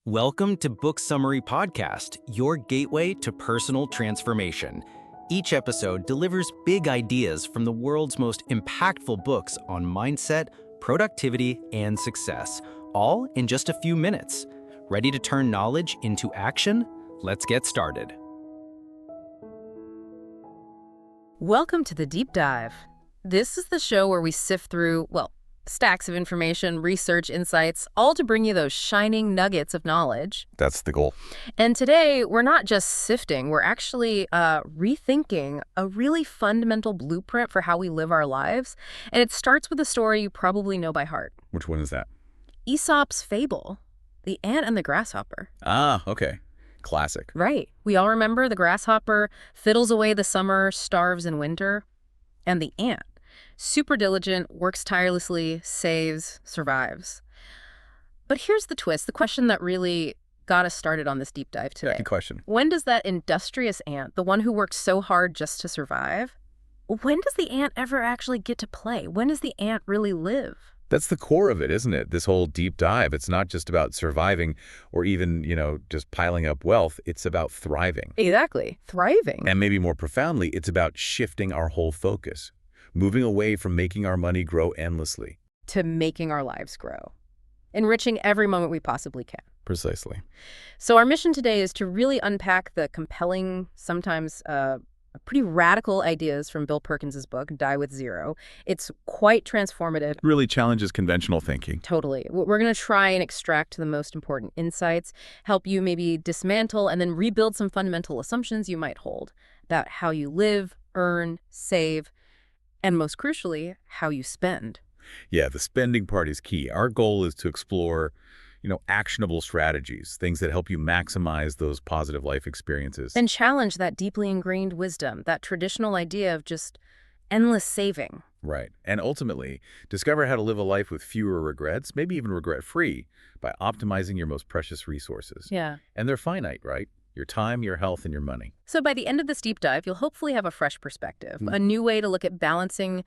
Welcome to Book Summary Podcast, your gateway to personal transformation. Each episode delivers big ideas from the world's most impactful books on mindset, productivity, and success, all in just a few minutes. Ready to turn knowledge into action? Let's get started. Welcome to the Deep Dive. This is the show where we sift through, stacks of information, research, insights, all to bring you those shining nuggets of knowledge. That's the goal. And today, we're not just sifting, we're actually rethinking a really fundamental blueprint for how we live our lives. And it starts with a story you probably know by heart. Which one is that? Aesop's fable, The Ant and the Grasshopper. Ah, okay. Classic. Right. We all remember the grasshopper fiddles away the summer, starves in winter. And the ant, super diligent, works tirelessly, saves, survives. But here's the twist, the question that really got us started on this deep dive today. Yeah, good question. When does that industrious ant, the one who works so hard just to survive, when does the ant ever actually get to play? When does the ant really live? That's the core of it, isn't it? This whole deep dive. It's not just about surviving or even, just piling up wealth. It's about thriving. Exactly. Thriving. And maybe more profoundly, it's about shifting our whole focus, moving away from making our money grow endlessly. To making our lives grow. Enriching every moment we possibly can. Precisely. So our mission today is to really unpack the compelling, sometimes pretty radical ideas from Bill Perkins' book, Die with Zero. It's quite transformative. Really challenges conventional thinking. Totally. We're going to try and extract the most important insights, help you maybe dismantle and then rebuild some fundamental assumptions you might hold about how you live, earn, save, and most crucially, how you spend. Yeah, the spending part is key. Our goal is to explore actionable strategies, things that help you maximize those positive life experiences. And challenge that deeply ingrained wisdom, that traditional idea of just endless saving. Right. And ultimately, discover how to live a life with fewer regrets, maybe even regret-free, by optimizing your most precious resources. Yeah. And they're finite, right? Your time, your health, and your money. So by the end of this deep dive, you'll hopefully have a fresh perspective, a new way to look at balancing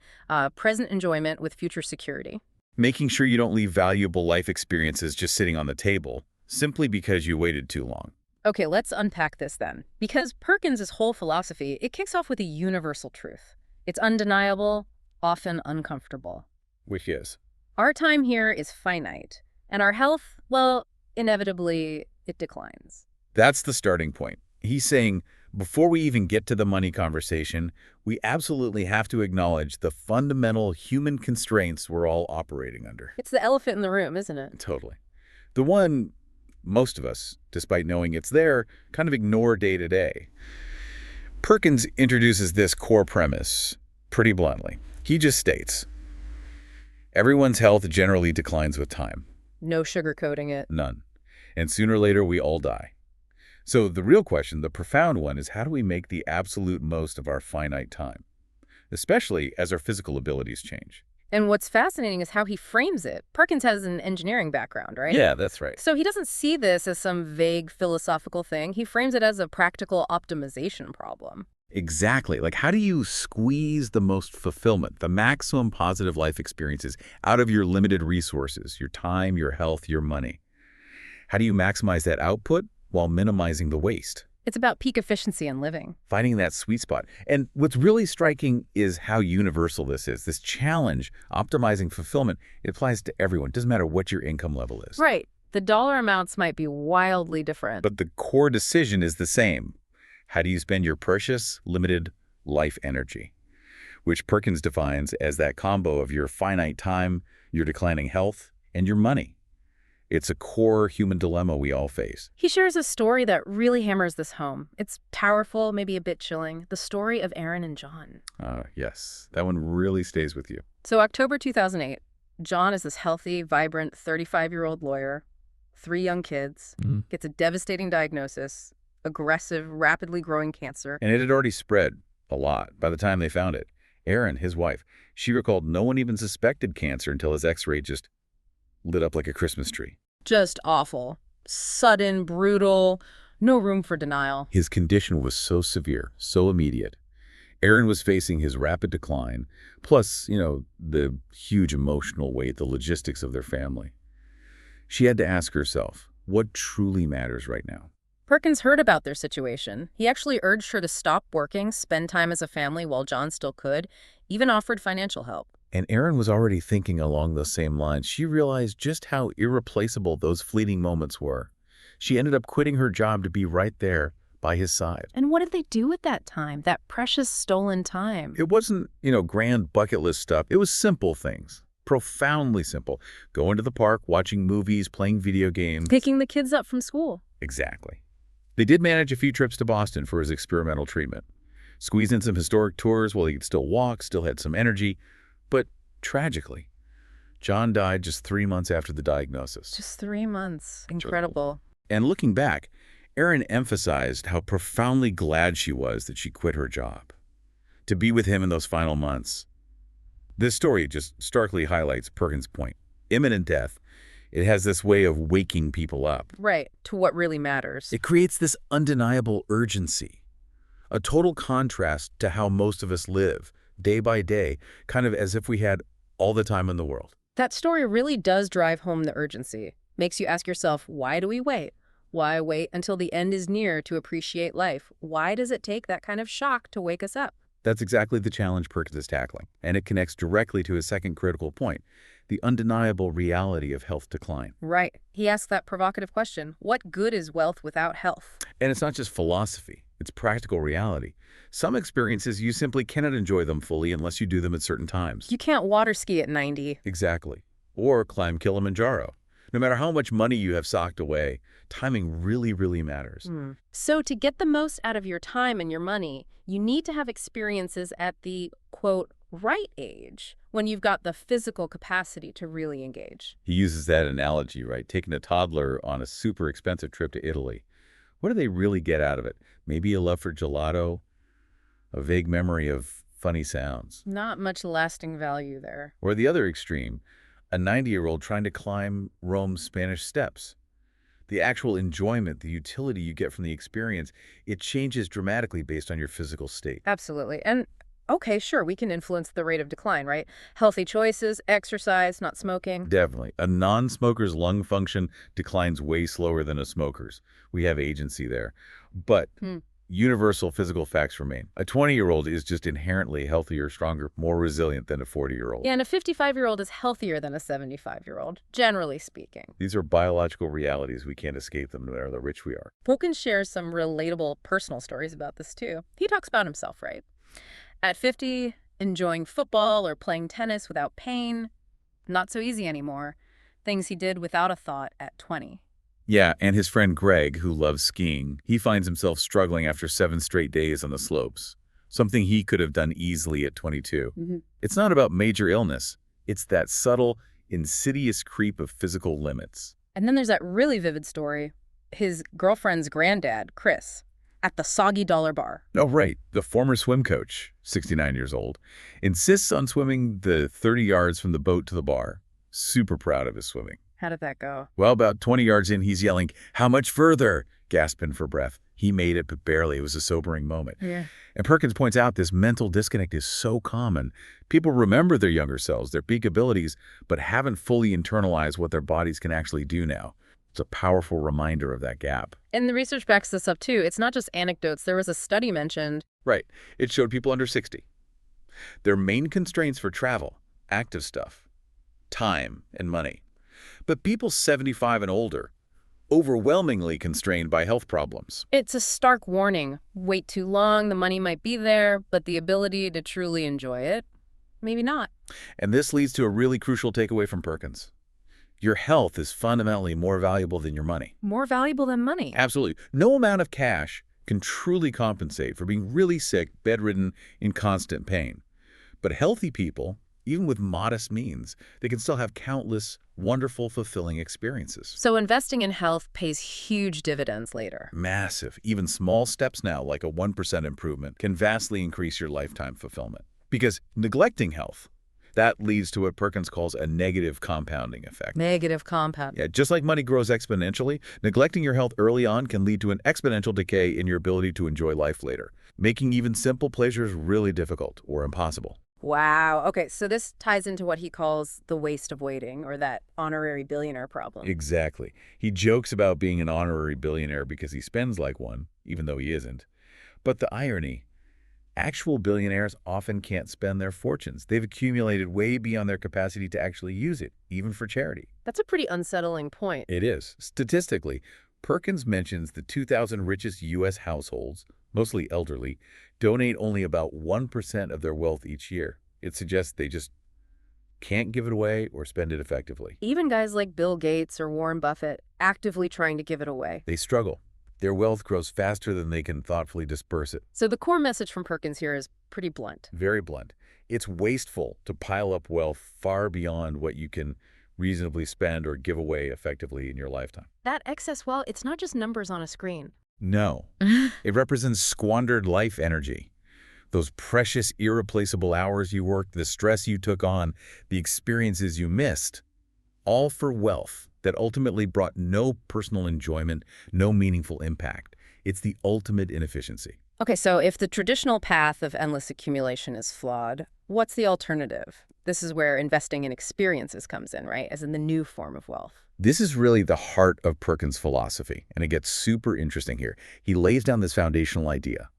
present enjoyment with future security. Making sure you don't leave valuable life experiences just sitting on the table, simply because you waited too long. Okay, let's unpack this then. Because Perkins' whole philosophy, it kicks off with a universal truth. It's undeniable, often uncomfortable. Which is? Our time here is finite, and our health, inevitably, it declines. That's the starting point. He's saying, before we even get to the money conversation, we absolutely have to acknowledge the fundamental human constraints we're all operating under. It's the elephant in the room, isn't it? Totally. The one most of us, despite knowing it's there, kind of ignore day to day. Perkins introduces this core premise pretty bluntly. He just states, everyone's health generally declines with time. No sugarcoating it. None. And sooner or later, we all die. So the real question, the profound one, is how do we make the absolute most of our finite time, especially as our physical abilities change? And what's fascinating is how he frames it. Perkins has an engineering background, right? Yeah, that's right. So he doesn't see this as some vague philosophical thing. He frames it as a practical optimization problem. Exactly. Like, how do you squeeze the most fulfillment, the maximum positive life experiences out of your limited resources, your time, your health, your money? How do you maximize that output while minimizing the waste? It's about peak efficiency in living. Finding that sweet spot. And what's really striking is how universal this is. This challenge, optimizing fulfillment, it applies to everyone. It doesn't matter what your income level is. Right. The dollar amounts might be wildly different. But the core decision is the same. How do you spend your precious, limited life energy? Which Perkins defines as that combo of your finite time, your declining health, and your money. It's a core human dilemma we all face. He shares a story that really hammers this home. It's powerful, maybe a bit chilling. The story of Aaron and John. Yes, that one really stays with you. So October 2008, John is this healthy, vibrant 35-year-old lawyer, 3 young kids, gets a devastating diagnosis, aggressive, rapidly growing cancer. And it had already spread a lot by the time they found it. Erin, his wife, she recalled no one even suspected cancer until his x-ray just lit up like a Christmas tree. Just awful. Sudden, brutal, no room for denial. His condition was so severe, so immediate. Aaron was facing his rapid decline, plus, the huge emotional weight, the logistics of their family. She had to ask herself, what truly matters right now. Perkins heard about their situation. He actually urged her to stop working, spend time as a family while John still could, even offered financial help. And Erin was already thinking along those same lines. She realized just how irreplaceable those fleeting moments were. She ended up quitting her job to be right there by his side. And what did they do with that time, that precious stolen time? It wasn't, grand bucket list stuff. It was simple things. Profoundly simple. Going to the park, watching movies, playing video games. Picking the kids up from school. Exactly. They did manage a few trips to Boston for his experimental treatment. Squeezed in some historic tours while he could still walk, still had some energy. But tragically, John died just 3 months after the diagnosis. Just 3 months. Incredible. And looking back, Erin emphasized how profoundly glad she was that she quit her job. To be with him in those final months. This story just starkly highlights Perkins' point. Imminent death, it has this way of waking people up. Right, to what really matters. It creates this undeniable urgency, a total contrast to how most of us live, day by day, kind of as if we had all the time in the world. That story really does drive home the urgency. Makes you ask yourself, why do we wait? Why wait until the end is near to appreciate life? Why does it take that kind of shock to wake us up? That's exactly the challenge Perkins is tackling, and it connects directly to his second critical point, the undeniable reality of health decline. Right. He asks that provocative question, what good is wealth without health? And it's not just philosophy, it's practical reality. Some experiences, you simply cannot enjoy them fully unless you do them at certain times. You can't water ski at 90. Exactly. Or climb Kilimanjaro. No matter how much money you have socked away, timing really, really matters. So to get the most out of your time and your money, you need to have experiences at the, quote, right age, when you've got the physical capacity to really engage. He uses that analogy, right? Taking a toddler on a super expensive trip to Italy. What do they really get out of it? Maybe a love for gelato, a vague memory of funny sounds. Not much lasting value there. Or the other extreme, a 90-year-old trying to climb Rome's Spanish steps. The actual enjoyment, the utility you get from the experience, it changes dramatically based on your physical state. Absolutely. And okay, sure, we can influence the rate of decline, right? Healthy choices, exercise, not smoking. Definitely. A non-smoker's lung function declines way slower than a smoker's. We have agency there. But universal physical facts remain. A 20-year-old is just inherently healthier, stronger, more resilient than a 40-year-old. Yeah, and a 55-year-old is healthier than a 75-year-old, generally speaking. These are biological realities. We can't escape them no matter how rich we are. Perkins shares some relatable personal stories about this, too. He talks about himself, right? At 50, enjoying football or playing tennis without pain, not so easy anymore. Things he did without a thought at 20. Yeah, and his friend Greg, who loves skiing, he finds himself struggling after 7 straight days on the slopes, something he could have done easily at 22. It's not about major illness. It's that subtle, insidious creep of physical limits. And then there's that really vivid story. His girlfriend's granddad, Chris, at the Soggy Dollar Bar. Oh, right. The former swim coach, 69 years old, insists on swimming the 30 yards from the boat to the bar. Super proud of his swimming. How did that go? Well, about 20 yards in, he's yelling, "How much further?" gasping for breath. He made it, but barely. It was a sobering moment. Yeah. And Perkins points out this mental disconnect is so common. People remember their younger selves, their peak abilities, but haven't fully internalized what their bodies can actually do now. It's a powerful reminder of that gap. And the research backs this up, too. It's not just anecdotes. There was a study mentioned. Right. It showed people under 60. Their main constraints for travel, active stuff, time and money. But people 75 and older, overwhelmingly constrained by health problems. It's a stark warning. Wait too long, the money might be there, but the ability to truly enjoy it, maybe not. And this leads to a really crucial takeaway from Perkins. Your health is fundamentally more valuable than your money. More valuable than money. Absolutely. No amount of cash can truly compensate for being really sick, bedridden, in constant pain. But healthy people, even with modest means, they can still have countless wonderful, fulfilling experiences. So investing in health pays huge dividends later. Massive. Even small steps now, like a 1% improvement, can vastly increase your lifetime fulfillment. Because neglecting health, that leads to what Perkins calls a negative compounding effect. Negative compound. Yeah, just like money grows exponentially, neglecting your health early on can lead to an exponential decay in your ability to enjoy life later, making even simple pleasures really difficult or impossible. Wow. Okay, so this ties into what he calls the waste of waiting, or that honorary billionaire problem. Exactly. He jokes about being an honorary billionaire because he spends like one, even though he isn't. But the irony, actual billionaires often can't spend their fortunes. They've accumulated way beyond their capacity to actually use it, even for charity. That's a pretty unsettling point. It is. Statistically, Perkins mentions the 2,000 richest U.S. households, mostly elderly, donate only about 1% of their wealth each year. It suggests they just can't give it away or spend it effectively. Even guys like Bill Gates or Warren Buffett actively trying to give it away. They struggle. Their wealth grows faster than they can thoughtfully disperse it. So the core message from Perkins here is pretty blunt. Very blunt. It's wasteful to pile up wealth far beyond what you can reasonably spend or give away effectively in your lifetime. That excess wealth, it's not just numbers on a screen. No. It represents squandered life energy. Those precious, irreplaceable hours you worked, the stress you took on, the experiences you missed, all for wealth that ultimately brought no personal enjoyment, no meaningful impact. It's the ultimate inefficiency. Okay, so if the traditional path of endless accumulation is flawed, what's the alternative? This is where investing in experiences comes in, right? As in the new form of wealth. This is really the heart of Perkins' philosophy, and it gets super interesting here. He lays down this foundational idea.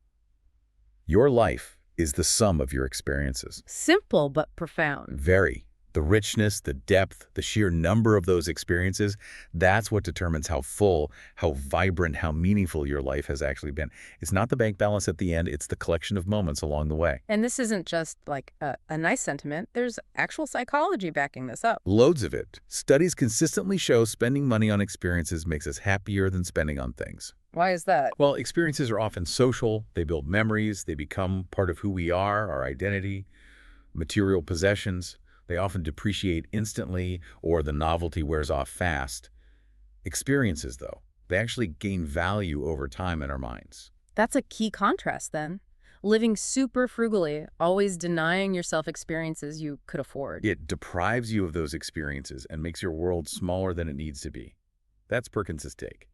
Your life is the sum of your experiences. Simple but profound. Very. The richness, the depth, the sheer number of those experiences, that's what determines how full, how vibrant, how meaningful your life has actually been. It's not the bank balance at the end, it's the collection of moments along the way. And this isn't just like a nice sentiment. There's actual psychology backing this up. Loads of it. Studies consistently show spending money on experiences makes us happier than spending on things. Why is that? Well, experiences are often social. They build memories. They become part of who we are, our identity. Material possessions, they often depreciate instantly or the novelty wears off fast. Experiences, though, they actually gain value over time in our minds. That's a key contrast then. Living super frugally, always denying yourself experiences you could afford. It deprives you of those experiences and makes your world smaller than it needs to be. That's Perkins' take.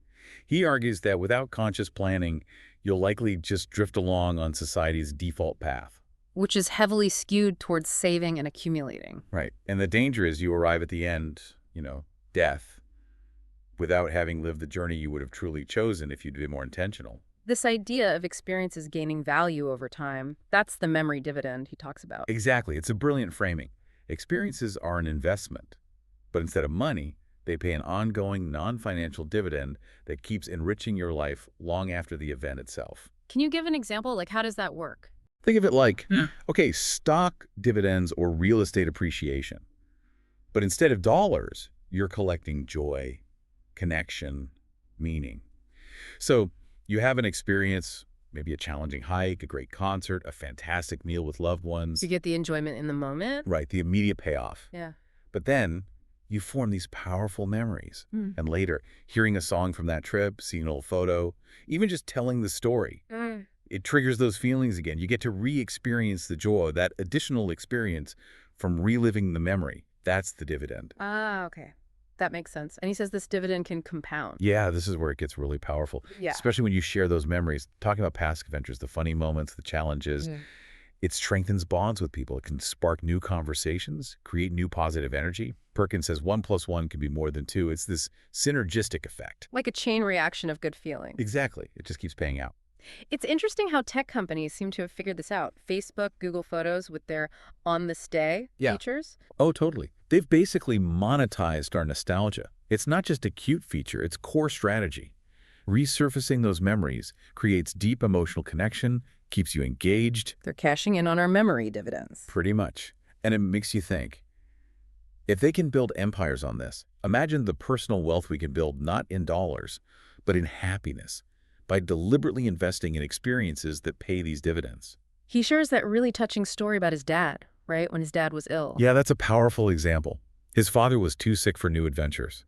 He argues that without conscious planning, you'll likely just drift along on society's default path. Which is heavily skewed towards saving and accumulating. Right. And the danger is you arrive at the end, death, without having lived the journey you would have truly chosen if you'd been more intentional. This idea of experiences gaining value over time, that's the memory dividend he talks about. Exactly. It's a brilliant framing. Experiences are an investment, but instead of money, they pay an ongoing, non-financial dividend that keeps enriching your life long after the event itself. Can you give an example? Like, how does that work? Think of it like, okay, stock dividends or real estate appreciation. But instead of dollars, you're collecting joy, connection, meaning. So you have an experience, maybe a challenging hike, a great concert, a fantastic meal with loved ones. You get the enjoyment in the moment? Right, the immediate payoff. Yeah. But then you form these powerful memories. And later, hearing a song from that trip, seeing an old photo, even just telling the story, it triggers those feelings again. You get to re-experience the joy, that additional experience from reliving the memory. That's the dividend. Ah, okay. That makes sense. And he says this dividend can compound. Yeah, this is where it gets really powerful. Yeah. Especially when you share those memories, talking about past adventures, the funny moments, the challenges. It strengthens bonds with people. It can spark new conversations, create new positive energy. Perkins says 1 + 1 can be more than 2. It's this synergistic effect. Like a chain reaction of good feelings. Exactly. It just keeps paying out. It's interesting how tech companies seem to have figured this out. Facebook, Google Photos with their on this day features. Oh, totally. They've basically monetized our nostalgia. It's not just a cute feature, it's core strategy. Resurfacing those memories creates deep emotional connection, keeps you engaged. They're cashing in on our memory dividends. Pretty much. And it makes you think, if they can build empires on this, imagine the personal wealth we can build not in dollars, but in happiness, by deliberately investing in experiences that pay these dividends. He shares that really touching story about his dad, right? When his dad was ill. Yeah, that's a powerful example. His father was too sick for new adventures.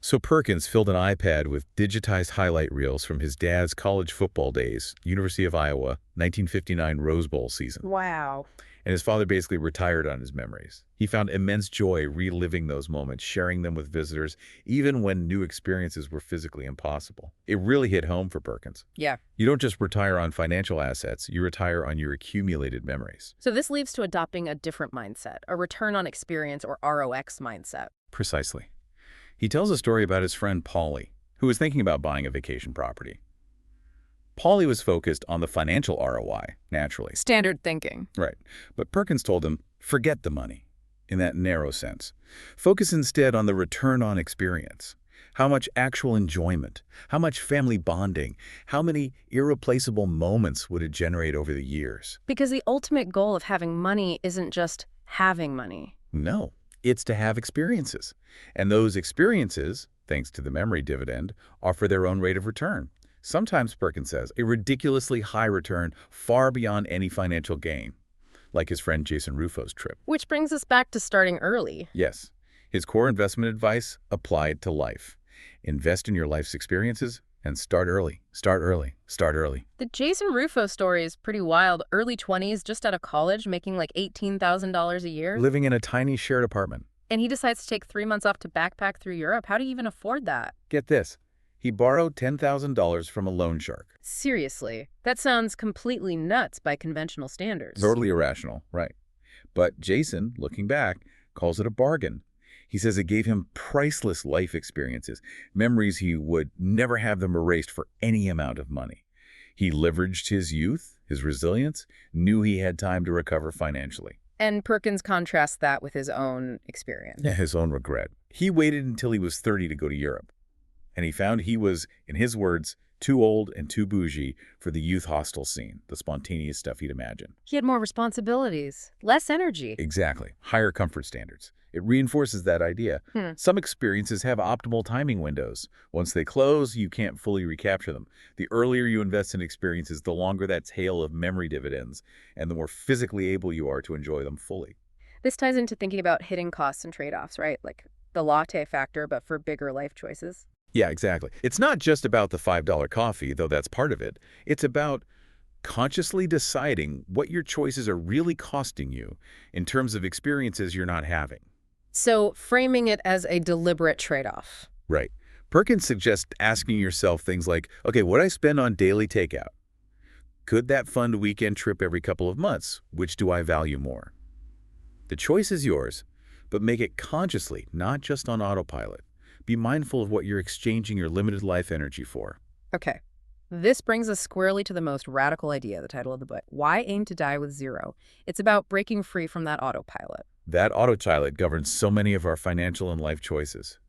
So Perkins filled an iPad with digitized highlight reels from his dad's college football days, University of Iowa, 1959 Rose Bowl season. Wow. And his father basically retired on his memories. He found immense joy reliving those moments, sharing them with visitors, even when new experiences were physically impossible. It really hit home for Perkins. Yeah. You don't just retire on financial assets, you retire on your accumulated memories. So this leads to adopting a different mindset, a return on experience or ROX mindset. Precisely. He tells a story about his friend Paulie, who was thinking about buying a vacation property. Paulie was focused on the financial ROI, naturally. Standard thinking. Right. But Perkins told him, forget the money, in that narrow sense. Focus instead on the return on experience. How much actual enjoyment, how much family bonding, how many irreplaceable moments would it generate over the years? Because the ultimate goal of having money isn't just having money. No, it's to have experiences. And those experiences, thanks to the memory dividend, offer their own rate of return. Sometimes, Perkins says, a ridiculously high return far beyond any financial gain, like his friend Jason Rufo's trip. Which brings us back to starting early. Yes, his core investment advice applied to life. Invest in your life's experiences and start early, start early, start early. The Jason Rufo story is pretty wild. Early 20s, just out of college, making like $18,000 a year. Living in a tiny shared apartment. And he decides to take 3 months off to backpack through Europe. How do you even afford that? Get this. He borrowed $10,000 from a loan shark. Seriously, that sounds completely nuts by conventional standards. Totally irrational, right. But Jason, looking back, calls it a bargain. He says it gave him priceless life experiences, memories he would never have them erased for any amount of money. He leveraged his youth, his resilience, knew he had time to recover financially. And Perkins contrasts that with his own experience. Yeah, his own regret. He waited until he was 30 to go to Europe. And he found he was, in his words, too old and too bougie for the youth hostel scene, the spontaneous stuff he'd imagine. He had more responsibilities, less energy. Exactly. Higher comfort standards. It reinforces that idea. Some experiences have optimal timing windows. Once they close, you can't fully recapture them. The earlier you invest in experiences, the longer that tail of memory dividends, and the more physically able you are to enjoy them fully. This ties into thinking about hidden costs and trade-offs, right? Like the latte factor, but for bigger life choices. Yeah, exactly. It's not just about the $5 coffee, though that's part of it. It's about consciously deciding what your choices are really costing you in terms of experiences you're not having. So framing it as a deliberate trade-off. Right. Perkins suggests asking yourself things like, okay, what I spend on daily takeout? Could that fund a weekend trip every couple of months? Which do I value more? The choice is yours, but make it consciously, not just on autopilot. Be mindful of what you're exchanging your limited life energy for. Okay. This brings us squarely to the most radical idea, the title of the book, Why Aim to Die with Zero? It's about breaking free from that autopilot. That autopilot governs so many of our financial and life choices.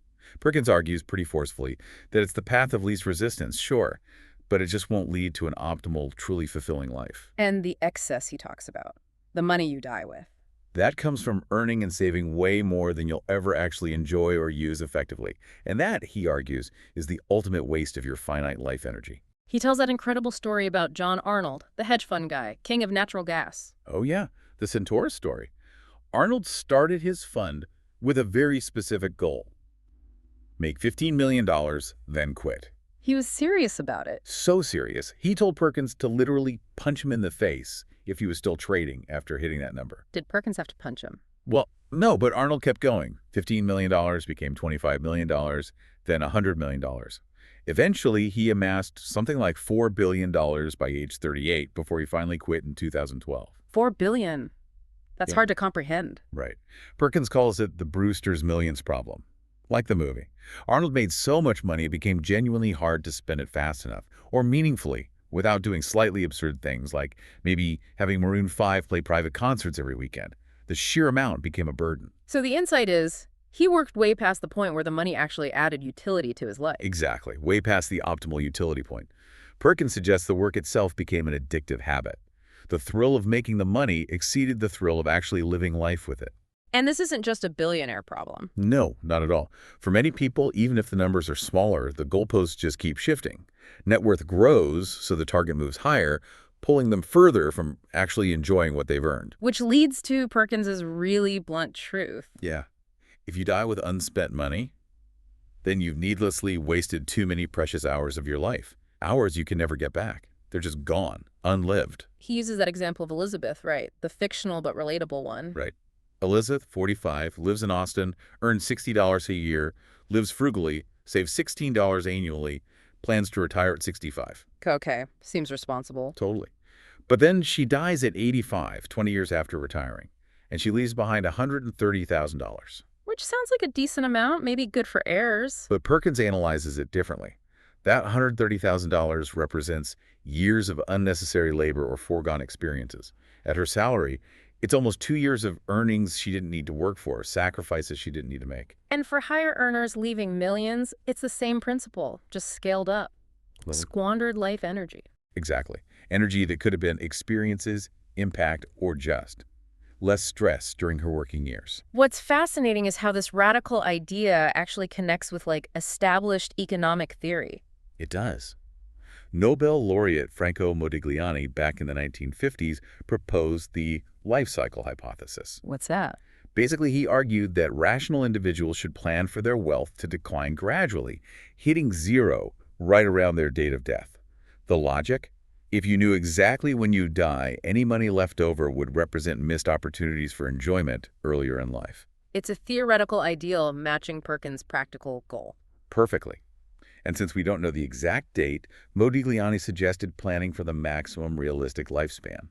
Perkins argues pretty forcefully that it's the path of least resistance, sure, but it just won't lead to an optimal, truly fulfilling life. And the excess he talks about, the money you die with. That comes from earning and saving way more than you'll ever actually enjoy or use effectively. And that, he argues, is the ultimate waste of your finite life energy. He tells that incredible story about John Arnold, the hedge fund guy, king of natural gas. Oh yeah, the Centaurus story. Arnold started his fund with a very specific goal. Make $15 million, then quit. He was serious about it. So serious, he told Perkins to literally punch him in the face if he was still trading after hitting that number. Did Perkins have to punch him? Well, no, but Arnold kept going. $15 million became $25 million, then $100 million. Eventually, he amassed something like $4 billion by age 38 before he finally quit in 2012. $4 billion. That's hard to comprehend. Right. Perkins calls it the Brewster's Millions problem. Like the movie. Arnold made so much money it became genuinely hard to spend it fast enough, or meaningfully, without doing slightly absurd things like maybe having Maroon 5 play private concerts every weekend. The sheer amount became a burden. So the insight is, he worked way past the point where the money actually added utility to his life. Exactly. Way past the optimal utility point. Perkins suggests the work itself became an addictive habit. The thrill of making the money exceeded the thrill of actually living life with it. And this isn't just a billionaire problem. No, not at all. For many people, even if the numbers are smaller, the goalposts just keep shifting. Net worth grows, so the target moves higher, pulling them further from actually enjoying what they've earned. Which leads to Perkins's really blunt truth. Yeah. If you die with unspent money, then you've needlessly wasted too many precious hours of your life. Hours you can never get back. They're just gone, unlived. He uses that example of Elizabeth, right? The fictional but relatable one. Right. Elizabeth, 45, lives in Austin, earns $60 a year, lives frugally, saves $16 annually, plans to retire at 65. Okay, seems responsible. Totally. But then she dies at 85, 20 years after retiring, and she leaves behind $130,000. Which sounds like a decent amount, maybe good for heirs. But Perkins analyzes it differently. That $130,000 represents years of unnecessary labor or foregone experiences. At her salary, it's almost 2 years of earnings she didn't need to work for, sacrifices she didn't need to make. And for higher earners leaving millions, it's the same principle, just scaled up. Squandered life energy. Exactly. Energy that could have been experiences, impact, or just less stress during her working years. What's fascinating is how this radical idea actually connects with, established economic theory. It does. Nobel laureate Franco Modigliani back in the 1950s proposed the life cycle hypothesis. What's that? Basically, he argued that rational individuals should plan for their wealth to decline gradually, hitting zero right around their date of death. The logic? If you knew exactly when you die, any money left over would represent missed opportunities for enjoyment earlier in life. It's a theoretical ideal matching Perkins' practical goal. Perfectly. And since we don't know the exact date, Modigliani suggested planning for the maximum realistic lifespan.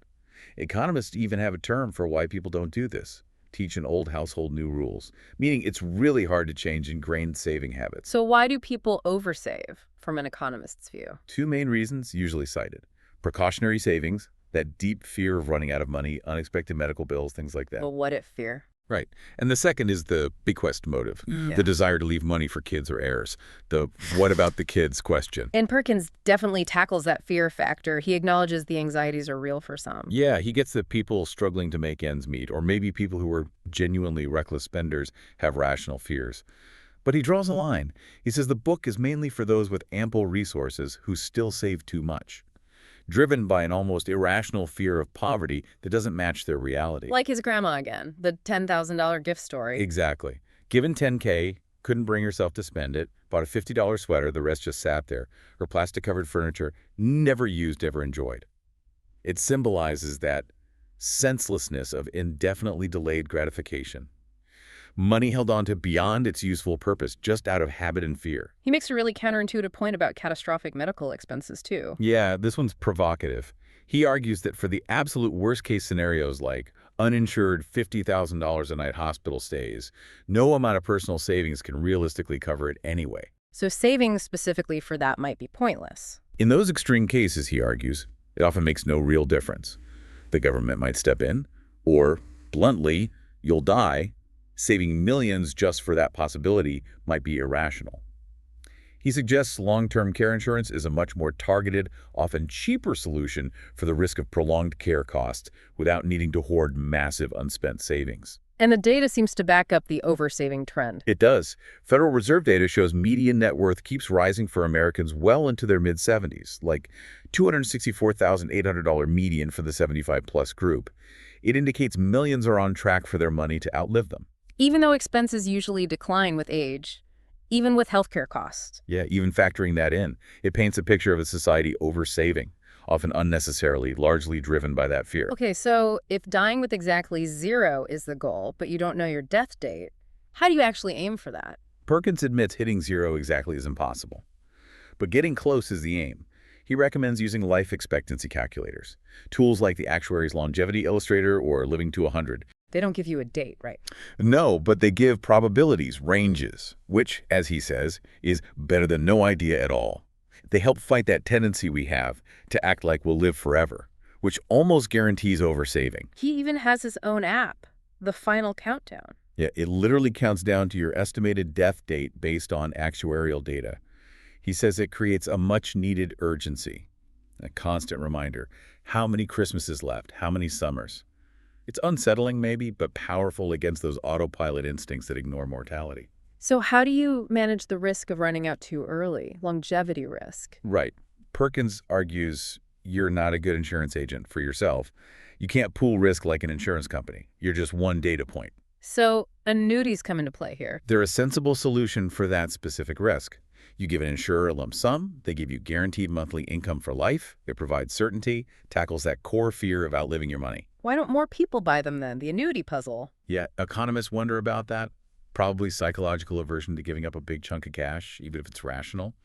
Economists even have a term for why people don't do this: teach an old household new rules, meaning it's really hard to change ingrained saving habits. So why do people oversave, from an economist's view? Two main reasons usually cited: precautionary savings, that deep fear of running out of money, unexpected medical bills, things like that. Well, what if fear? Right. And the second is the bequest motive, the desire to leave money for kids or heirs. The what about the kids question. And Perkins definitely tackles that fear factor. He acknowledges the anxieties are real for some. Yeah, he gets that people struggling to make ends meet, or maybe people who are genuinely reckless spenders, have rational fears. But he draws a line. He says the book is mainly for those with ample resources who still save too much, driven by an almost irrational fear of poverty that doesn't match their reality. Like his grandma again, the $10,000 gift story. Exactly. Given $10K, couldn't bring herself to spend it, bought a $50 sweater, the rest just sat there. Her plastic-covered furniture, never used, ever enjoyed. It symbolizes that senselessness of indefinitely delayed gratification. Money held on to beyond its useful purpose, just out of habit and fear. He makes a really counterintuitive point about catastrophic medical expenses, too. Yeah, this one's provocative. He argues that for the absolute worst-case scenarios like uninsured $50,000 a night hospital stays, no amount of personal savings can realistically cover it anyway. So saving specifically for that might be pointless. In those extreme cases, he argues, it often makes no real difference. The government might step in, or, bluntly, you'll die. Saving millions just for that possibility might be irrational. He suggests long-term care insurance is a much more targeted, often cheaper solution for the risk of prolonged care costs without needing to hoard massive unspent savings. And the data seems to back up the oversaving trend. It does. Federal Reserve data shows median net worth keeps rising for Americans well into their mid-70s, like $264,800 median for the 75-plus group. It indicates millions are on track for their money to outlive them. Even though expenses usually decline with age, even with healthcare costs. Yeah, even factoring that in, it paints a picture of a society oversaving, often unnecessarily, largely driven by that fear. Okay, so if dying with exactly zero is the goal, but you don't know your death date, how do you actually aim for that? Perkins admits hitting zero exactly is impossible. But getting close is the aim. He recommends using life expectancy calculators, tools like the Actuary's Longevity Illustrator or Living to 100. They don't give you a date, right? No, but they give probabilities, ranges, which, as he says, is better than no idea at all. They help fight that tendency we have to act like we'll live forever, which almost guarantees oversaving. He even has his own app, The Final Countdown. Yeah, it literally counts down to your estimated death date based on actuarial data. He says it creates a much-needed urgency, a constant reminder. How many Christmases left? How many summers? It's unsettling maybe, but powerful against those autopilot instincts that ignore mortality. So how do you manage the risk of running out too early, longevity risk? Right. Perkins argues you're not a good insurance agent for yourself. You can't pool risk like an insurance company. You're just one data point. So annuities come into play here. They're a sensible solution for that specific risk. You give an insurer a lump sum, they give you guaranteed monthly income for life, they provide certainty, tackles that core fear of outliving your money. Why don't more people buy them then? The annuity puzzle. Yeah, economists wonder about that. Probably psychological aversion to giving up a big chunk of cash, even if it's rational.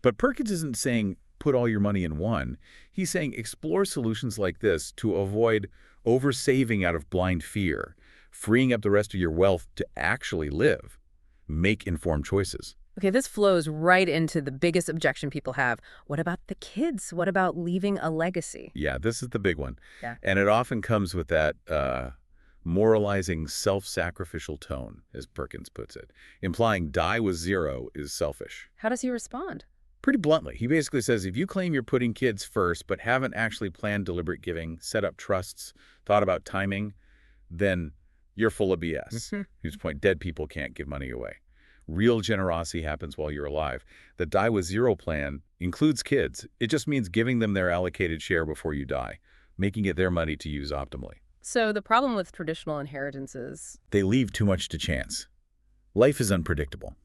But Perkins isn't saying put all your money in one. He's saying explore solutions like this to avoid oversaving out of blind fear, freeing up the rest of your wealth to actually live. Make informed choices. Okay, this flows right into the biggest objection people have. What about the kids? What about leaving a legacy? Yeah, this is the big one. Yeah. And it often comes with that moralizing, self-sacrificial tone, as Perkins puts it, implying die with zero is selfish. How does he respond? Pretty bluntly, he basically says if you claim you're putting kids first but haven't actually planned deliberate giving, set up trusts, thought about timing, then you're full of BS. Whose point, dead people can't give money away. Real generosity happens while you're alive. The die with zero plan includes kids. It just means giving them their allocated share before you die, making it their money to use optimally. So the problem with traditional inheritances, They leave too much to chance. Life is unpredictable.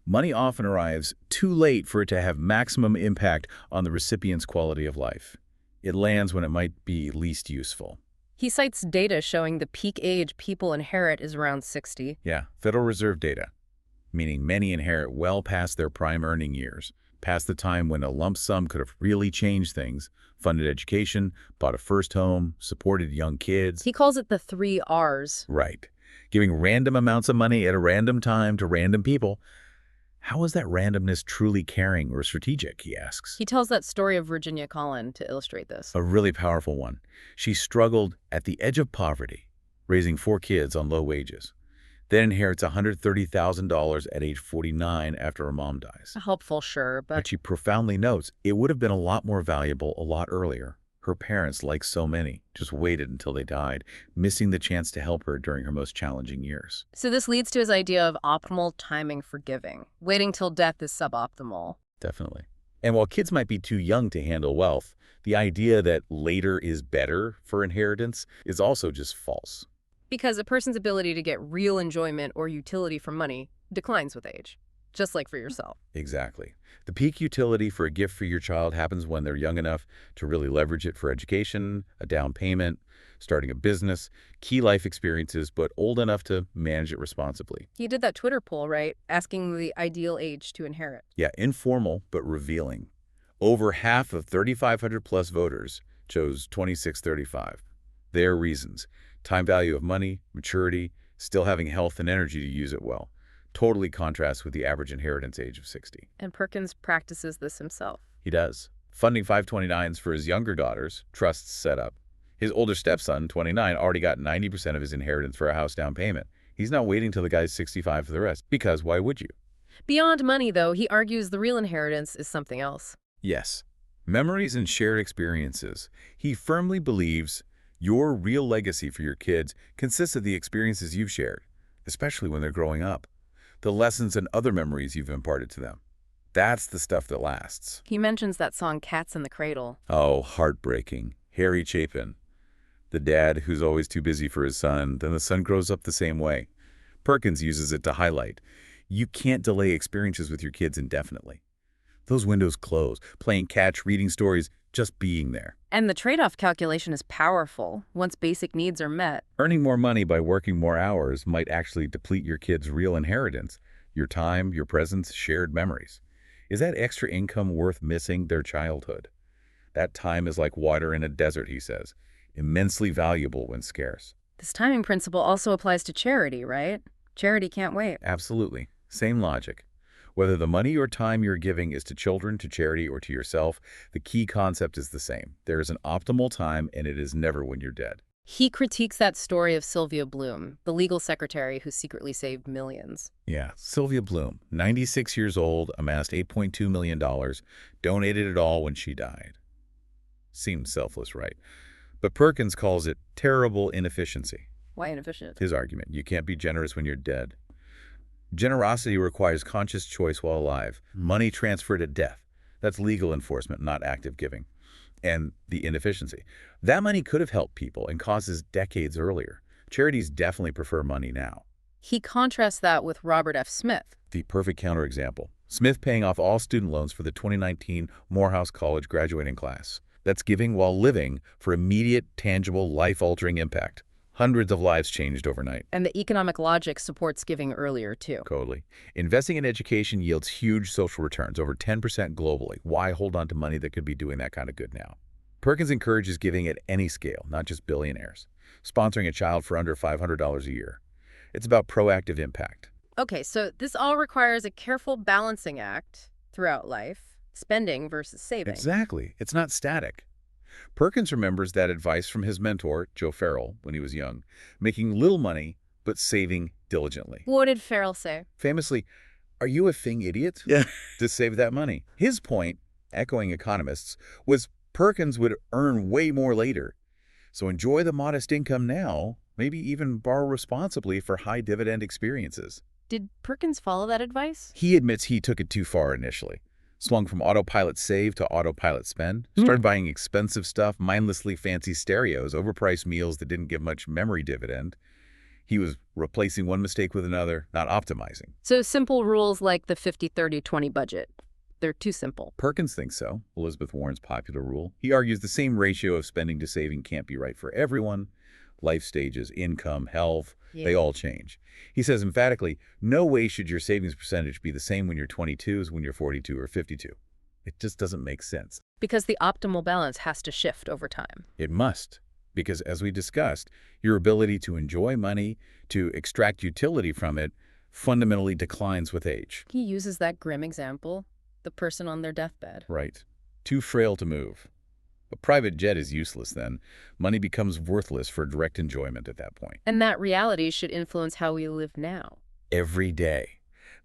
Money often arrives too late for it to have maximum impact on the recipient's quality of life. It lands when it might be least useful. he cites data showing the peak age people inherit is around 60. Yeah, Federal Reserve data, meaning many inherit well past their prime earning years, past the time when a lump sum could have really changed things, funded education, bought a first home, supported young kids. He calls it the 3 Rs. Right. Giving random amounts of money at a random time to random people. How is that randomness truly caring or strategic, he asks. He tells that story of Virginia Collin to illustrate this. A really powerful one. She struggled at the edge of poverty, raising 4 kids on low wages. Then inherits $130,000 at age 49 after her mom dies. Helpful, sure, But but she profoundly notes it would have been a lot more valuable a lot earlier. Her parents, like so many, just waited until they died, missing the chance to help her during her most challenging years. so this leads to his idea of optimal timing for giving. Waiting till death is suboptimal. Definitely. And while kids might be too young to handle wealth, the idea that later is better for inheritance is also just false. Because a person's ability to get real enjoyment or utility from money declines with age, just like for yourself. Exactly. The peak utility for a gift for your child happens when they're young enough to really leverage it for education, a down payment, starting a business, key life experiences, but old enough to manage it responsibly. He did that Twitter poll, right? Asking the ideal age to inherit. Yeah, informal but revealing. Over half of 3,500 plus voters chose 26-35. Their reasons: time value of money, maturity, still having health and energy to use it well. Totally contrasts with the average inheritance age of 60. And Perkins practices this himself. He does. Funding 529s for his younger daughters, trusts set up. His older stepson, 29, already got 90% of his inheritance for a house down payment. He's not waiting till the guy's 65 for the rest, because why would you? Beyond money, though, he argues the real inheritance is something else. Yes. Memories and shared experiences. He firmly believes your real legacy for your kids consists of the experiences you've shared, especially when they're growing up. The lessons and other memories you've imparted to them. That's the stuff that lasts. He mentions that song Cats in the Cradle. Oh, heartbreaking. Harry Chapin. The dad who's always too busy for his son, then the son grows up the same way. Perkins uses it to highlight. You can't delay experiences with your kids indefinitely. Those windows close, playing catch, reading stories, just being there. And the trade-off calculation is powerful once basic needs are met. Earning more money by working more hours might actually deplete your kids' real inheritance, your time, your presence, shared memories. Is that extra income worth missing their childhood? That time is like water in a desert, he says, immensely valuable when scarce. This timing principle also applies to charity, right? Charity can't wait. Absolutely. Same logic. Whether the money or time you're giving is to children, to charity, or to yourself, the key concept is the same. There is an optimal time, and it is never when you're dead. He critiques that story of Sylvia Bloom, the legal secretary who secretly saved millions. Yeah, Sylvia Bloom, 96 years old, amassed $8.2 million, donated it all when she died. Seems selfless, right? But Perkins calls it terrible inefficiency. Why inefficient? His argument, you can't be generous when you're dead. Generosity requires conscious choice while alive. Money transferred at death. That's legal enforcement, not active giving. And the inefficiency. That money could have helped people and causes decades earlier. Charities definitely prefer money now. He contrasts that with Robert F. Smith. The perfect counterexample. Smith paying off all student loans for the 2019 Morehouse College graduating class. That's giving while living for immediate, tangible, life-altering impact. Hundreds of lives changed overnight. And the economic logic supports giving earlier, too. Totally. Investing in education yields huge social returns, over 10% globally. Why hold on to money that could be doing that kind of good now? Perkins encourages giving at any scale, not just billionaires. Sponsoring a child for under $500 a year. It's about proactive impact. Okay, so this all requires a careful balancing act throughout life, spending versus saving. Exactly. It's not static. Perkins remembers that advice from his mentor, Joe Farrell, when he was young, making little money but saving diligently. What did Farrell say? Famously, "Are you a fing idiot?" Yeah. To save that money. His point, echoing economists, was Perkins would earn way more later. So enjoy the modest income now, maybe even borrow responsibly for high dividend experiences. Did Perkins follow that advice? He admits he took it too far initially. Swung from autopilot save to autopilot spend. Started buying expensive stuff, mindlessly fancy stereos, overpriced meals that didn't give much memory dividend. He was replacing one mistake with another, not optimizing. So simple rules like the 50-30-20 budget. They're too simple. Perkins thinks so, Elizabeth Warren's popular rule. He argues the same ratio of spending to saving can't be right for everyone. Life stages, income, health, they all change. He says emphatically, no way should your savings percentage be the same when you're 22 as when you're 42 or 52. It just doesn't make sense. Because the optimal balance has to shift over time. It must, because as we discussed, your ability to enjoy money, to extract utility from it, fundamentally declines with age. He uses that grim example, the person on their deathbed. Right. Too frail to move. A private jet is useless then. Money becomes worthless for direct enjoyment at that point. And that reality should influence how we live now. Every day.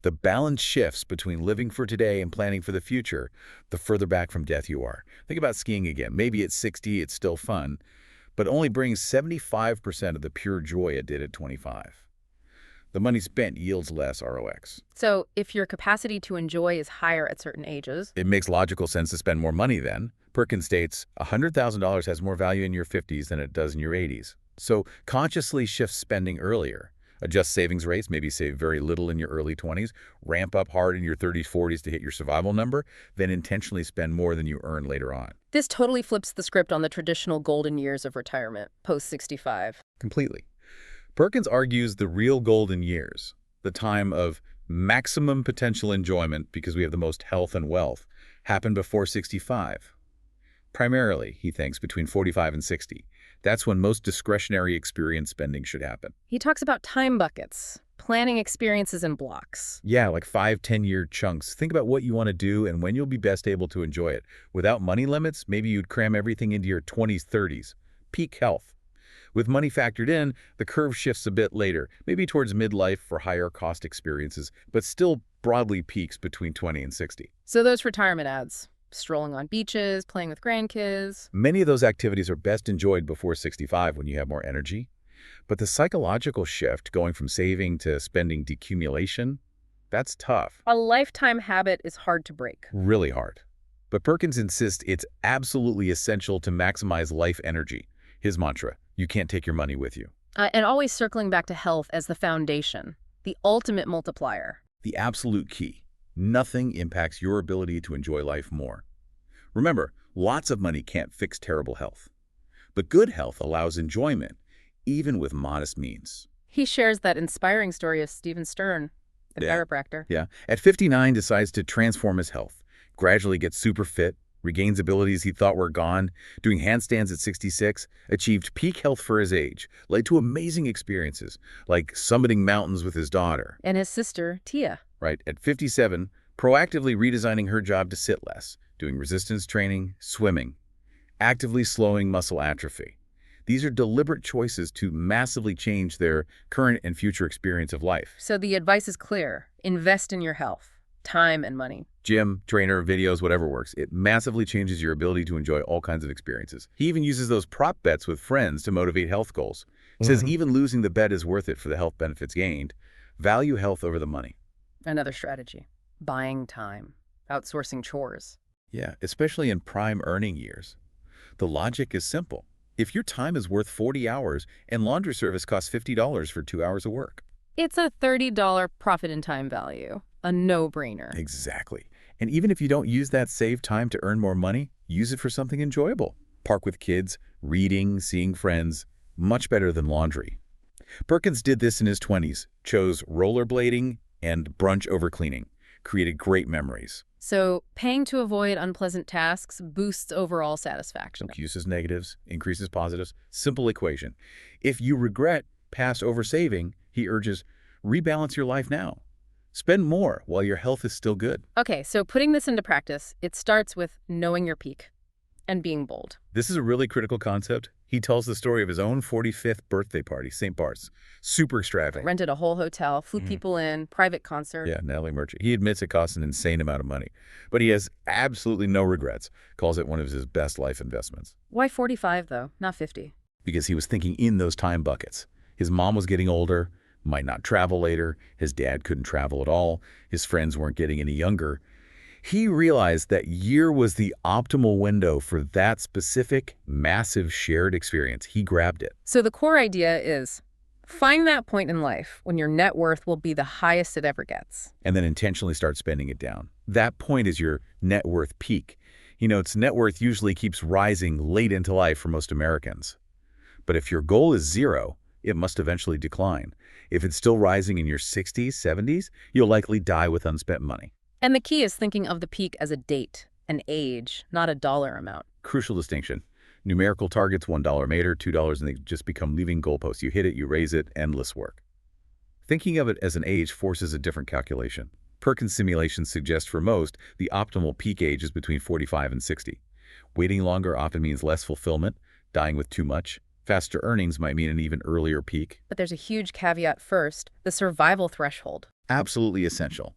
The balance shifts between living for today and planning for the future, the further back from death you are. Think about skiing again. Maybe at 60 it's still fun, but only brings 75% of the pure joy it did at 25. The money spent yields less ROX. So if your capacity to enjoy is higher at certain ages, It makes logical sense to spend more money then. Perkins states, $100,000 has more value in your 50s than it does in your 80s. So consciously shift spending earlier. Adjust savings rates, maybe save very little in your early 20s, ramp up hard in your 30s, 40s to hit your survival number, then intentionally spend more than you earn later on. this totally flips the script on the traditional golden years of retirement, post-65. Completely. Perkins argues the real golden years, the time of maximum potential enjoyment because we have the most health and wealth, happen before 65. Primarily, he thinks, between 45 and 60. That's when most discretionary experience spending should happen. He talks about time buckets, planning experiences in blocks. Yeah, like 5-10-year chunks. Think about what you want to do and when you'll be best able to enjoy it. Without money limits, maybe you'd cram everything into your 20s, 30s. Peak health. With money factored in, the curve shifts a bit later, maybe towards midlife for higher cost experiences, but still broadly peaks between 20 and 60. So those retirement ads, strolling on beaches, playing with grandkids. Many of those activities are best enjoyed before 65 when you have more energy. But the psychological shift, going from saving to spending decumulation, that's tough. A lifetime habit is hard to break. Really hard. But Perkins insists it's absolutely essential to maximize life energy. His mantra, you can't take your money with you. And always circling back to health as the foundation, the ultimate multiplier. The absolute key. Nothing impacts your ability to enjoy life more. Remember, lots of money can't fix terrible health. But good health allows enjoyment, even with modest means. He shares that inspiring story of Stephen Stern, the chiropractor. Yeah. At 59, decides to transform his health, gradually gets super fit, regains abilities he thought were gone, doing handstands at 66, achieved peak health for his age, led to amazing experiences, like summiting mountains with his daughter. And his sister, Tia. Right, at 57, proactively redesigning her job to sit less, doing resistance training, swimming, actively slowing muscle atrophy. These are deliberate choices to massively change their current and future experience of life. So the advice is clear. Invest in your health, time and money. Gym, trainer, videos, whatever works. It massively changes your ability to enjoy all kinds of experiences. He even uses those prop bets with friends to motivate health goals. Says even losing the bet is worth it for the health benefits gained. Value health over the money. Another strategy. Buying time. Outsourcing chores. Yeah, especially in prime earning years. The logic is simple. If your time is worth 40 hours and laundry service costs $50 for 2 hours of work. It's a $30 profit in time value. A no-brainer. Exactly. And even if you don't use that saved time to earn more money, use it for something enjoyable. Park with kids, reading, seeing friends. Much better than laundry. Perkins did this in his 20s, chose rollerblading and brunch over cleaning, created great memories. So paying to avoid unpleasant tasks boosts overall satisfaction. Uses negatives, increases positives. Simple equation. If you regret past oversaving, he urges, rebalance your life now. Spend more while your health is still good. Okay, so putting this into practice, it starts with knowing your peak and being bold. This is a really critical concept. He tells the story of his own 45th birthday party, St. Bart's. Super extravagant. Rented a whole hotel, flew people in, private concert. Yeah, Natalie Merchant. He admits it costs an insane amount of money, but he has absolutely no regrets. Calls it one of his best life investments. Why 45, though, not 50? Because he was thinking in those time buckets. His mom was getting older, might not travel later. His dad couldn't travel at all. His friends weren't getting any younger. He realized that year was the optimal window for that specific, massive shared experience. He grabbed it. So the core idea is find that point in life when your net worth will be the highest it ever gets. And then intentionally start spending it down. That point is your net worth peak. You know, its net worth usually keeps rising late into life for most Americans. But if your goal is zero, it must eventually decline. If it's still rising in your 60s, 70s, you'll likely die with unspent money. And the key is thinking of the peak as a date, an age, not a dollar amount. Crucial distinction. Numerical targets, $1 made or $2, and they just become leaving goalposts. You hit it, you raise it, endless work. Thinking of it as an age forces a different calculation. Perkins simulations suggest for most, the optimal peak age is between 45 and 60. Waiting longer often means less fulfillment, dying with too much. Faster earnings might mean an even earlier peak. But there's a huge caveat first, the survival threshold. Absolutely essential.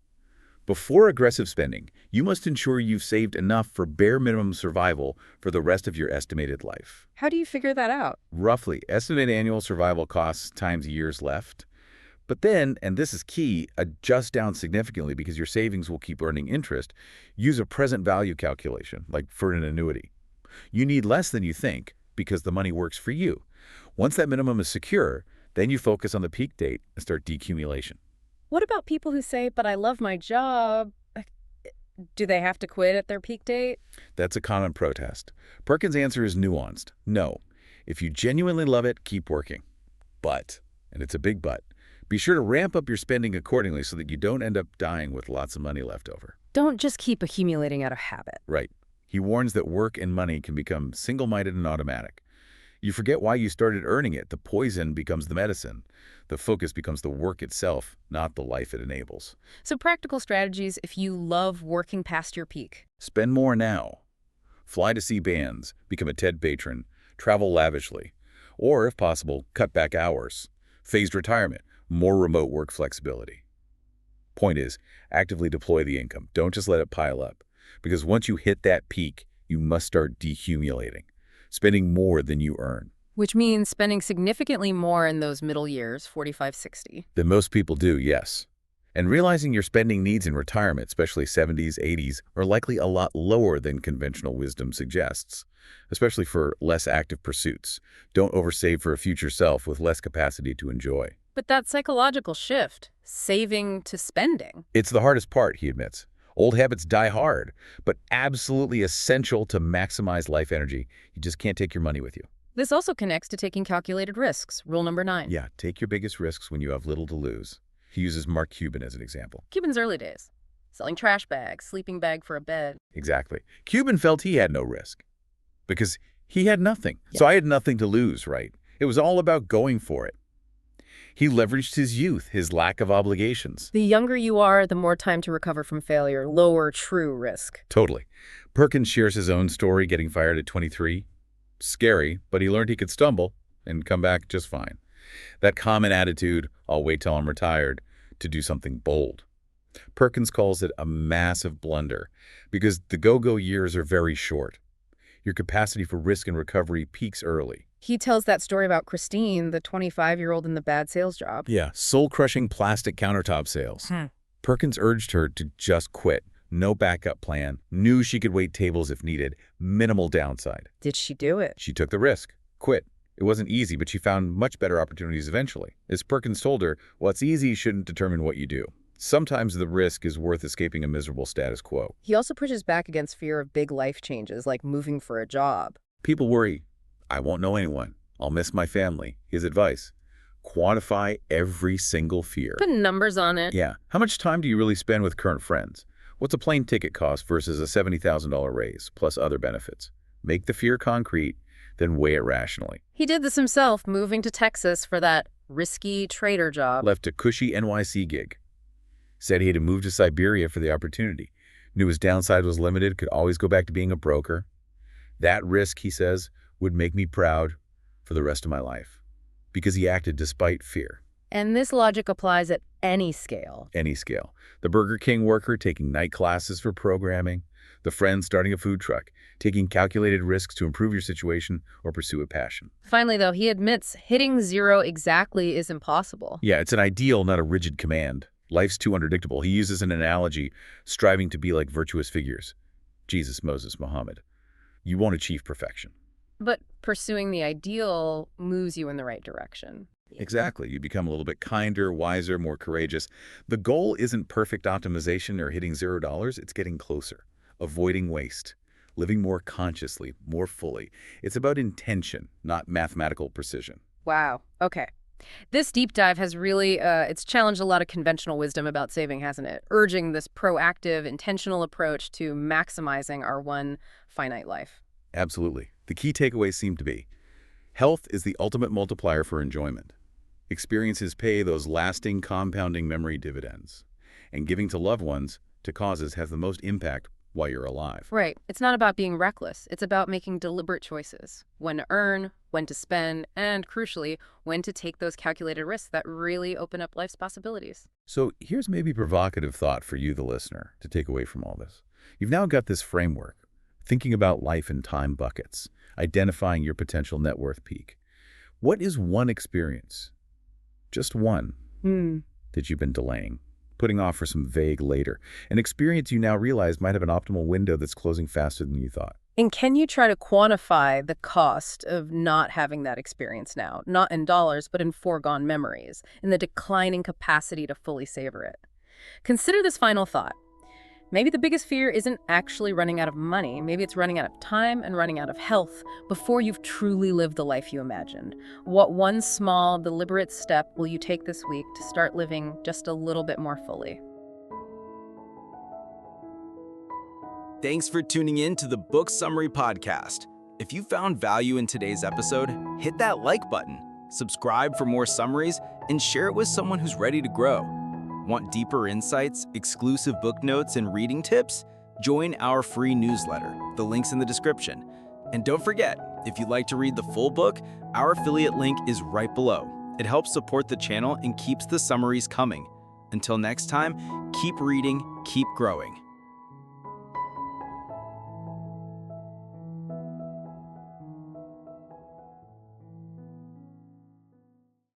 Before aggressive spending, you must ensure you've saved enough for bare minimum survival for the rest of your estimated life. How do you figure that out? Roughly, estimate annual survival costs times years left. But then, and this is key, adjust down significantly because your savings will keep earning interest. Use a present value calculation, like for an annuity. You need less than you think because the money works for you. Once that minimum is secure, then you focus on the peak date and start decumulation. What about people who say, but I love my job? Do they have to quit at their peak date? That's a common protest. Perkins' answer is nuanced. No. If you genuinely love it, keep working. But, and it's a big but, be sure to ramp up your spending accordingly so that you don't end up dying with lots of money left over. Don't just keep accumulating out of habit. Right. He warns that work and money can become single-minded and automatic. You forget why you started earning it. The poison becomes the medicine. The focus becomes the work itself, not the life it enables. So practical strategies if you love working past your peak. Spend more now. Fly to see bands, become a TED patron, travel lavishly. Or, if possible, cut back hours. Phased retirement, more remote work flexibility. Point is, actively deploy the income. Don't just let it pile up. Because once you hit that peak, you must start decumulating, spending more than you earn. Which means spending significantly more in those middle years, 45, 60. Than most people do, yes. And realizing your spending needs in retirement, especially 70s, 80s, are likely a lot lower than conventional wisdom suggests, especially for less active pursuits. Don't oversave for a future self with less capacity to enjoy. But that psychological shift, saving to spending. It's the hardest part, he admits. Old habits die hard, but absolutely essential to maximize life energy. You just can't take your money with you. This also connects to taking calculated risks, rule number 9. Yeah, take your biggest risks when you have little to lose. He uses Mark Cuban as an example. Cuban's early days. Selling trash bags, sleeping bag for a bed. Exactly. Cuban felt he had no risk because he had nothing. Yeah. So I had nothing to lose, right? It was all about going for it. He leveraged his youth, his lack of obligations. The younger you are, the more time to recover from failure, lower true risk. Totally. Perkins shares his own story getting fired at 23. Scary, but he learned he could stumble and come back just fine. That common attitude, I'll wait till I'm retired, to do something bold. Perkins calls it a massive blunder because the go-go years are very short. Your capacity for risk and recovery peaks early. He tells that story about Christine, the 25-year-old in the bad sales job. Yeah, soul-crushing plastic countertop sales. Perkins urged her to just quit. No backup plan. Knew she could wait tables if needed. Minimal downside. Did she do it? She took the risk. quit. It wasn't easy, but she found much better opportunities eventually. As Perkins told her, what's easy shouldn't determine what you do. Sometimes the risk is worth escaping a miserable status quo. He also pushes back against fear of big life changes, like moving for a job. People worry, I won't know anyone. I'll miss my family. His advice, quantify every single fear. Put numbers on it. Yeah. How much time do you really spend with current friends? What's a plane ticket cost versus a $70,000 raise, plus other benefits? Make the fear concrete, then weigh it rationally. He did this himself, moving to Texas for that risky trader job. Left a cushy NYC gig. Said he had to move to Siberia for the opportunity. Knew his downside was limited, could always go back to being a broker. That risk, he says, would make me proud for the rest of my life. Because he acted despite fear. And this logic applies at any scale. Any scale. The Burger King worker taking night classes for programming. The friend starting a food truck. Taking calculated risks to improve your situation or pursue a passion. Finally, though, he admits hitting zero exactly is impossible. Yeah, it's an ideal, not a rigid command. Life's too unpredictable. He uses an analogy, striving to be like virtuous figures. Jesus, Moses, Muhammad. You won't achieve perfection. But pursuing the ideal moves you in the right direction. Exactly. You become a little bit kinder, wiser, more courageous. The goal isn't perfect optimization or hitting $0. It's getting closer. Avoiding waste. Living more consciously, more fully. It's about intention, not mathematical precision. Wow. Okay. This deep dive has really, it's challenged a lot of conventional wisdom about saving, hasn't it? Urging this proactive, intentional approach to maximizing our one finite life. Absolutely. The key takeaways seem to be, health is the ultimate multiplier for enjoyment. Experiences pay those lasting, compounding memory dividends. And giving to loved ones, to causes, has the most impact while you're alive. Right. It's not about being reckless. It's about making deliberate choices. When to earn, when to spend, and crucially, when to take those calculated risks that really open up life's possibilities. So here's maybe a provocative thought for you, the listener, to take away from all this. You've now got this framework, thinking about life in time buckets, identifying your potential net worth peak. What is one experience, just one, that you've been delaying, putting off for some vague later, an experience you now realize might have an optimal window that's closing faster than you thought? And can you try to quantify the cost of not having that experience now? Not in dollars, but in foregone memories, in the declining capacity to fully savor it. Consider this final thought. Maybe the biggest fear isn't actually running out of money. Maybe it's running out of time and running out of health before you've truly lived the life you imagined. What one small, deliberate step will you take this week to start living just a little bit more fully? Thanks for tuning in to the Book Summary Podcast. If you found value in today's episode, hit that like button, subscribe for more summaries, and share it with someone who's ready to grow. Want deeper insights, exclusive book notes, and reading tips? Join our free newsletter. The link's in the description. And don't forget, if you'd like to read the full book, our affiliate link is right below. It helps support the channel and keeps the summaries coming. Until next time, keep reading, keep growing.